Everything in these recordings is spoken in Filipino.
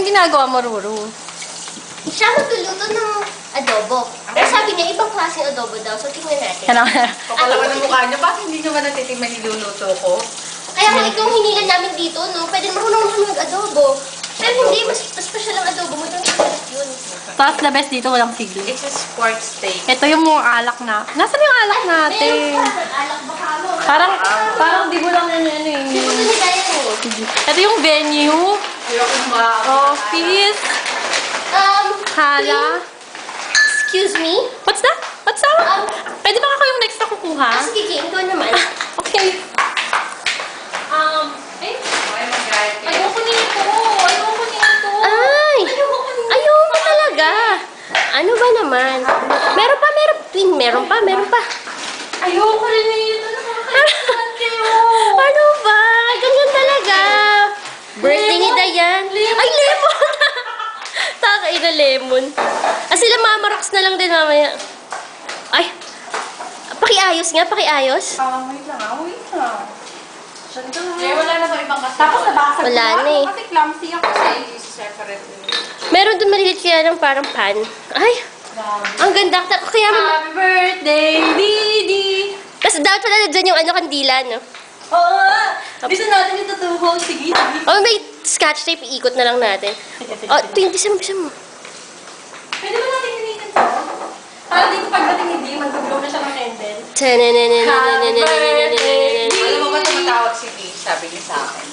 ginagawa mo, Ruru? Siya magluluto ng adobo. Pero sabi niya, ibang klaseng adobo daw. So, tingnan natin. Yan ang... Kapalawan ng mukha niyo, bakit hindi niyo ba natitikman yung luluto ko? Kaya kung ikaw hinilan namin dito, no, pwede marunong naman mag-adobo. Pero hindi, mas special ang adobo mo. Doon kalat yun. Tapos the best dito, walang sigli. It's a sport steak. Ito yung mga alak na. Nasaan yung alak natin? Meron pa, nag-alak baka mo. Parang di mo lang yan ano eh. Hindi ko ito nilaya mo. Ito yung venue. Ayoko Office. Hala. Excuse me? What's that? What's that? Pwede ba ako yung next na kukuha? Sige, King, ikaw naman. Okay. Ayoko nito. Ayoko nito. Ay! Ayaw mo talaga. Ano ba naman? Meron pa. Ayoko rin nito. Nakakalimutan kayo. Ano ba? Ganyan talaga. Birthday ni Dayan. Ay, lemon! Takay na lemon. Sila Mama Rox na lang din mamaya. Ay! Pakiayos nga, pakiayos. Wait lang. Eh, wala na ba ibang kasama? Tapos nabasag Wala na eh. Kasi clumsy ako. Kasi i-separate nyo. Meron doon malilit kaya ng parang pan. Ay! Ang ganda. Kaya Happy birthday, Didi! Tapos dapat pala na dyan yung kandila, no? Oo nga! Bisa natin yung tutuho. Sige. Oh, may scotch tape. Iikot na lang natin. Oh, ito yung bisa mo. Pwede ba natin hinitin to? Para dito pagdating hindi, mag-blow na siya ng candle. Alam mo ba tumatawag si Dee? Sabi niya sa akin.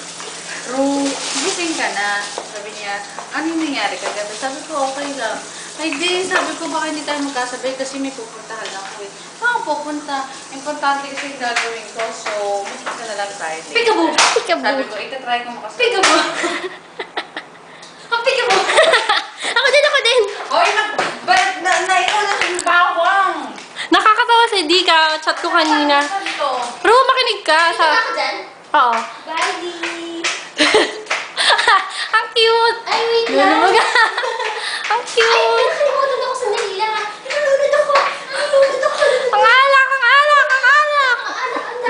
Ru, gising ka na. Sabi niya, ano yung nangyari kagabi? Sabi ko, okay lang. Ay, di, sabi ko, baka hindi tayo magkasabay kasi may pupuntahan ako eh. Saan pupunta? Importante kasi yung gagawin ko, so mag-isa na lang tayo. Peekaboo! Sabi ko, itatry ko makasabay. Peekaboo! Ang peekaboo! Ako din. Oy, ikaw na yung bawang! Nakakatawa si Dika. Chat ko kanina. Saan to? Ru, makinig ka. Ito ako dyan. Oo. Bye, Dee. Ang cute! Ay, wait Yun lang. naman. Ang Ay, cute! nakalimutan ako sa Manila. Nalulod ako. Ang alak!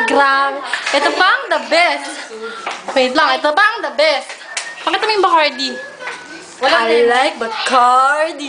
Grabe. Ito pa ang the best. Wait lang, ito pa ang the best. Pakita mo yung Bacardi. I like Bacardi.